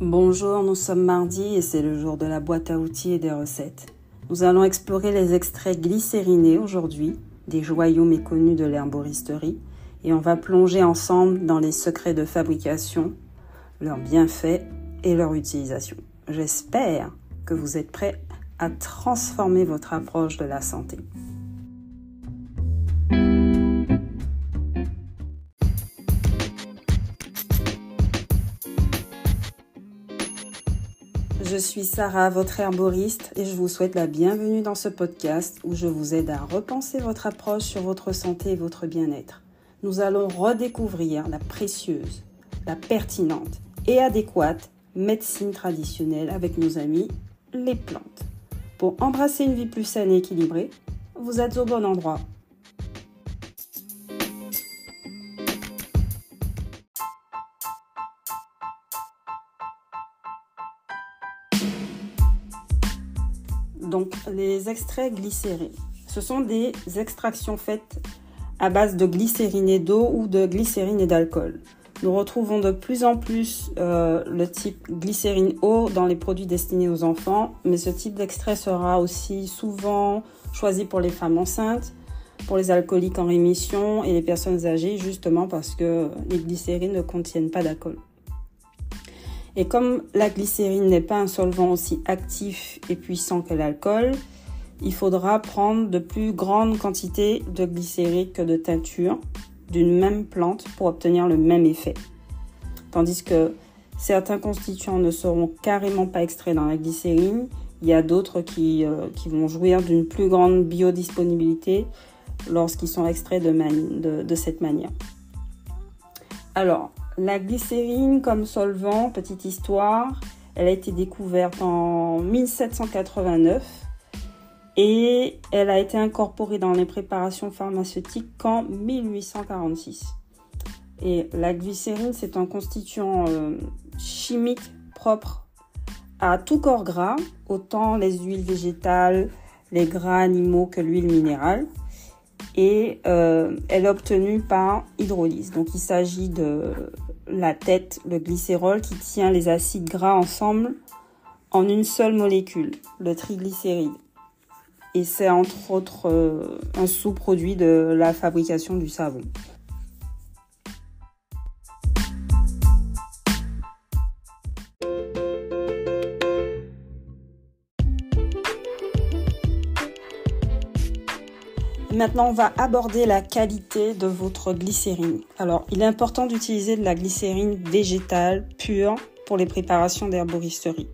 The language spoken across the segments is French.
Bonjour, nous sommes mardi et c'est le jour de la boîte à outils et des recettes. Nous allons explorer les extraits glycérinés aujourd'hui, des joyaux méconnus de l'herboristerie, et on va plonger ensemble dans les secrets de fabrication, leurs bienfaits et leur utilisation. J'espère que vous êtes prêts à transformer votre approche de la santé. Je suis Sarah, votre herboriste, et je vous souhaite la bienvenue dans ce podcast où je vous aide à repenser votre approche sur votre santé et votre bien-être. Nous allons redécouvrir la précieuse, la pertinente et adéquate médecine traditionnelle avec nos amis, les plantes. Pour embrasser une vie plus saine et équilibrée, vous êtes au bon endroit. Donc, les extraits glycérés, ce sont des extractions faites à base de glycérine et d'eau ou de glycérine et d'alcool. Nous retrouvons de plus en plus le type glycérine eau dans les produits destinés aux enfants, mais ce type d'extrait sera aussi souvent choisi pour les femmes enceintes, pour les alcooliques en rémission et les personnes âgées, justement parce que les glycérines ne contiennent pas d'alcool. Et comme la glycérine n'est pas un solvant aussi actif et puissant que l'alcool, il faudra prendre de plus grandes quantités de glycérine que de teinture d'une même plante pour obtenir le même effet. Tandis que certains constituants ne seront carrément pas extraits dans la glycérine, il y a d'autres qui vont jouir d'une plus grande biodisponibilité lorsqu'ils sont extraits de cette manière. Alors, la glycérine comme solvant, petite histoire, elle a été découverte en 1789 et elle a été incorporée dans les préparations pharmaceutiques qu'en 1846. Et la glycérine, c'est un constituant chimique propre à tout corps gras, autant les huiles végétales, les gras animaux que l'huile minérale. Et elle est obtenue par hydrolyse. Donc il s'agit de la tête, le glycérol, qui tient les acides gras ensemble en une seule molécule, le triglycéride. Et c'est entre autres un sous-produit de la fabrication du savon. Maintenant, on va aborder la qualité de votre glycérine. Alors, il est important d'utiliser de la glycérine végétale pure pour les préparations d'herboristerie.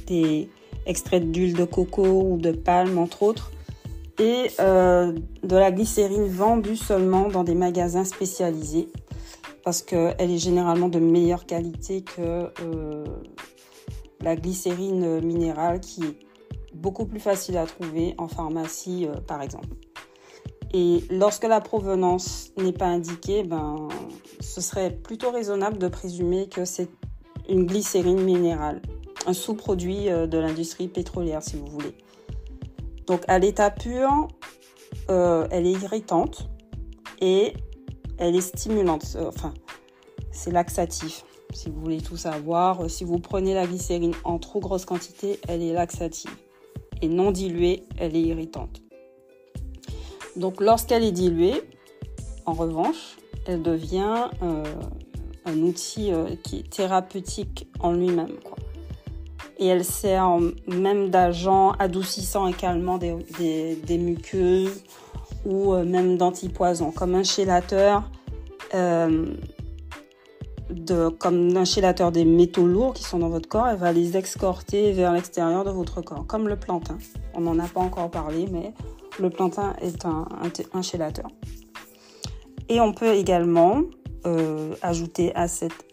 Des extraits d'huile de coco ou de palme, entre autres. Et de la glycérine vendue seulement dans des magasins spécialisés. Parce qu'elle est généralement de meilleure qualité que la glycérine minérale qui est beaucoup plus facile à trouver en pharmacie, par exemple. Et lorsque la provenance n'est pas indiquée, ce serait plutôt raisonnable de présumer que c'est une glycérine minérale, un sous-produit de l'industrie pétrolière, si vous voulez. Donc, à l'état pur, elle est irritante et elle est stimulante. C'est laxatif. Si vous voulez tout savoir, si vous prenez la glycérine en trop grosse quantité, elle est laxative. Et non diluée, elle est irritante. Donc, lorsqu'elle est diluée, en revanche, elle devient un outil qui est thérapeutique en lui-même, quoi. Et elle sert même d'agent adoucissant et calmant des muqueuses ou même d'antipoison, comme un chélateur, comme un chélateur des métaux lourds qui sont dans votre corps. Elle va les escorter vers l'extérieur de votre corps, comme le plantain. On n'en a pas encore parlé, mais le plantain est un chélateur. Et on peut également ajouter à cette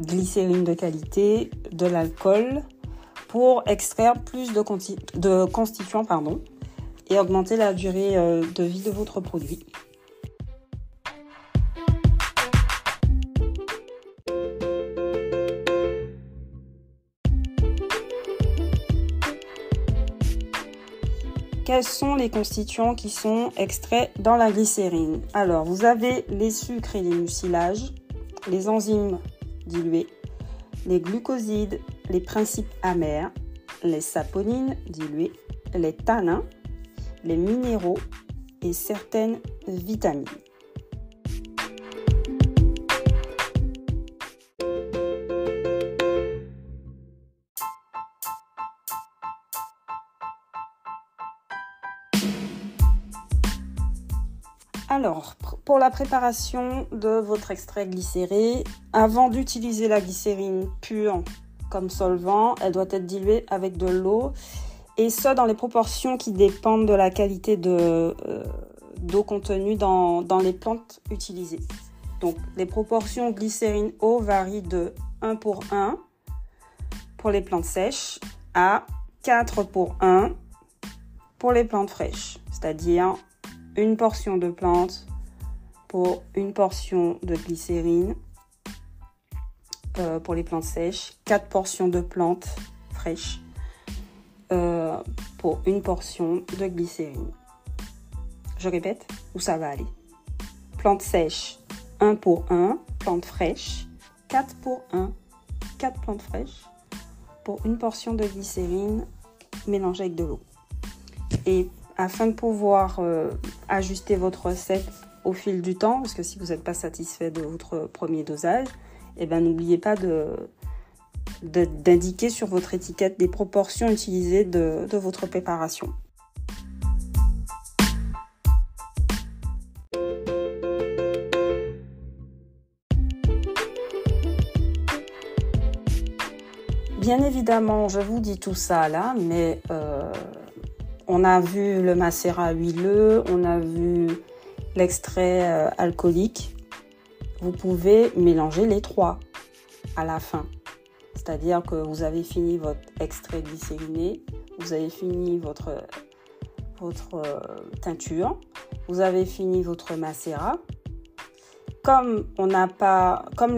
glycérine de qualité de l'alcool pour extraire plus de constituants et augmenter la durée de vie de votre produit. Quels sont les constituants qui sont extraits dans la glycérine? Alors, vous avez les sucres et les mucilages, les enzymes dilués, les glucosides, les principes amers, les saponines diluées, les tanins, les minéraux et certaines vitamines. Alors, pour la préparation de votre extrait glycéré, avant d'utiliser la glycérine pure comme solvant, elle doit être diluée avec de l'eau, et ce dans les proportions qui dépendent de la qualité d'eau contenue dans les plantes utilisées. Donc, les proportions glycérine-eau varient de 1:1 pour les plantes sèches à 4:1 pour les plantes fraîches, c'est-à-dire une portion de plante pour une portion de glycérine pour les plantes sèches, 4 portions de plantes fraîches pour une portion de glycérine. Je répète, où ça va aller. Plante sèche, 1:1, plante fraîche, 4:1, 4 plantes fraîches pour une portion de glycérine mélangée avec de l'eau. Et afin de pouvoir ajuster votre recette au fil du temps, parce que si vous n'êtes pas satisfait de votre premier dosage, eh ben, n'oubliez pas d'indiquer sur votre étiquette des proportions utilisées de votre préparation. Bien évidemment, je vous dis tout ça là, mais on a vu le macérat huileux, on a vu l'extrait alcoolique. Vous pouvez mélanger les trois à la fin. C'est-à-dire que vous avez fini votre extrait glycériné, vous avez fini votre teinture, vous avez fini votre macérat. Comme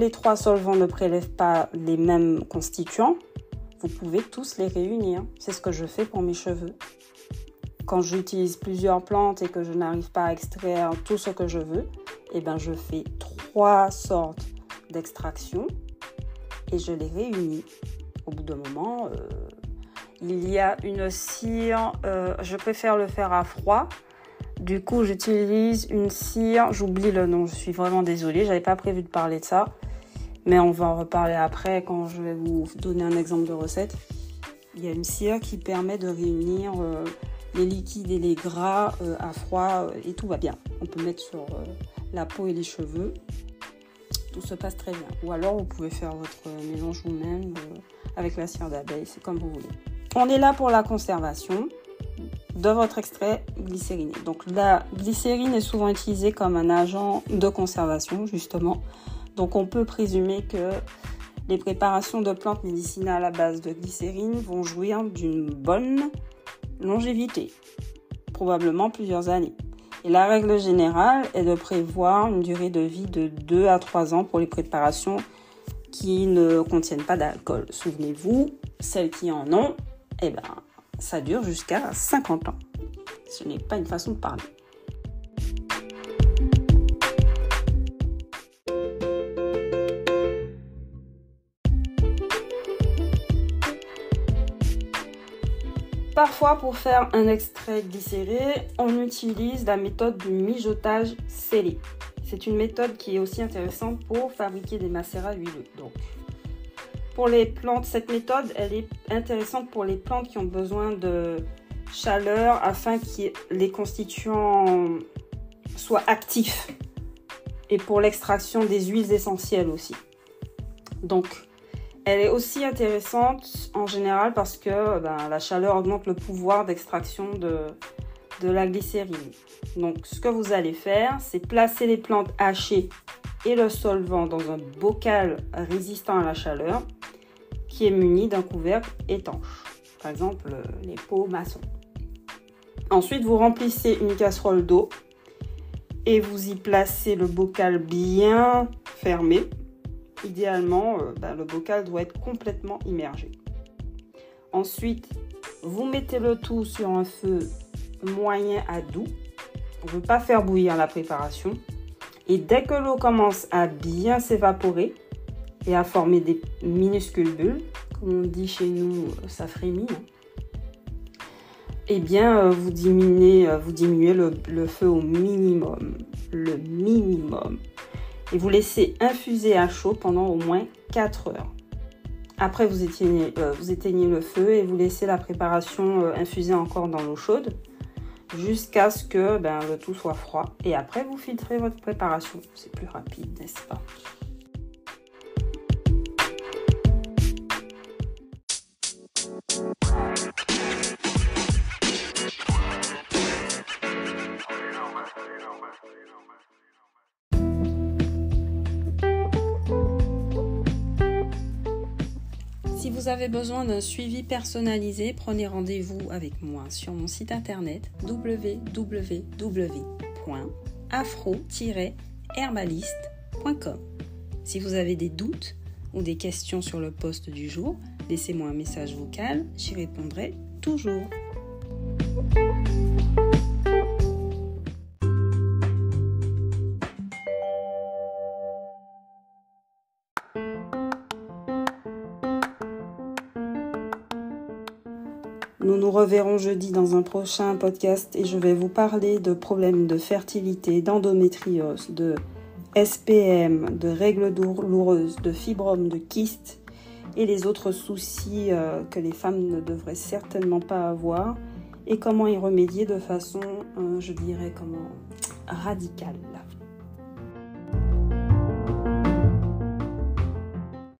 les trois solvants ne prélèvent pas les mêmes constituants, vous pouvez tous les réunir. C'est ce que je fais pour mes cheveux. Quand j'utilise plusieurs plantes et que je n'arrive pas à extraire tout ce que je veux, eh ben je fais 3 sortes d'extraction et je les réunis. Au bout d'un moment, il y a une cire, je préfère le faire à froid. Du coup, j'utilise une cire, j'oublie le nom, je suis vraiment désolée, j'avais pas prévu de parler de ça. Mais on va en reparler après quand je vais vous donner un exemple de recette. Il y a une cire qui permet de réunir les liquides et les gras à froid et tout va bien. On peut mettre sur la peau et les cheveux. Tout se passe très bien. Ou alors vous pouvez faire votre mélange vous-même avec la cire d'abeille, c'est comme vous voulez. On est là pour la conservation de votre extrait glycériné. Donc la glycérine est souvent utilisée comme un agent de conservation justement. Donc on peut présumer que les préparations de plantes médicinales à base de glycérine vont jouir d'une bonne longévité, probablement plusieurs années. Et la règle générale est de prévoir une durée de vie de 2 à 3 ans pour les préparations qui ne contiennent pas d'alcool. Souvenez-vous, celles qui en ont, eh ben, ça dure jusqu'à 50 ans. Ce n'est pas une façon de parler. Parfois, pour faire un extrait glycéré, on utilise la méthode du mijotage scellé. C'est une méthode qui est aussi intéressante pour fabriquer des macérats huileux. Donc, pour les plantes, cette méthode, elle est intéressante pour les plantes qui ont besoin de chaleur afin que les constituants soient actifs et pour l'extraction des huiles essentielles aussi. Donc, elle est aussi intéressante en général parce que la chaleur augmente le pouvoir d'extraction de la glycérine. Donc, ce que vous allez faire, c'est placer les plantes hachées et le solvant dans un bocal résistant à la chaleur qui est muni d'un couvercle étanche. Par exemple, les pots maçons. Ensuite, vous remplissez une casserole d'eau et vous y placez le bocal bien fermé. Idéalement, le bocal doit être complètement immergé. Ensuite, vous mettez le tout sur un feu moyen à doux. On ne veut pas faire bouillir la préparation. Et dès que l'eau commence à bien s'évaporer et à former des minuscules bulles, comme on dit chez nous, ça frémit, eh bien, vous diminuez le feu au minimum, le minimum. Et vous laissez infuser à chaud pendant au moins 4 heures. Après, vous éteignez le feu et vous laissez la préparation infuser encore dans l'eau chaude jusqu'à ce que le tout soit froid. Et après, vous filtrez votre préparation. C'est plus rapide, n'est-ce pas? Si vous avez besoin d'un suivi personnalisé, prenez rendez-vous avec moi sur mon site internet www.afro-herbaliste.com. Si vous avez des doutes ou des questions sur le post du jour, laissez-moi un message vocal, j'y répondrai toujours. Nous nous reverrons jeudi dans un prochain podcast et je vais vous parler de problèmes de fertilité, d'endométriose, de SPM, de règles douloureuses, de fibromes, de kystes et les autres soucis que les femmes ne devraient certainement pas avoir et comment y remédier de façon, radicale.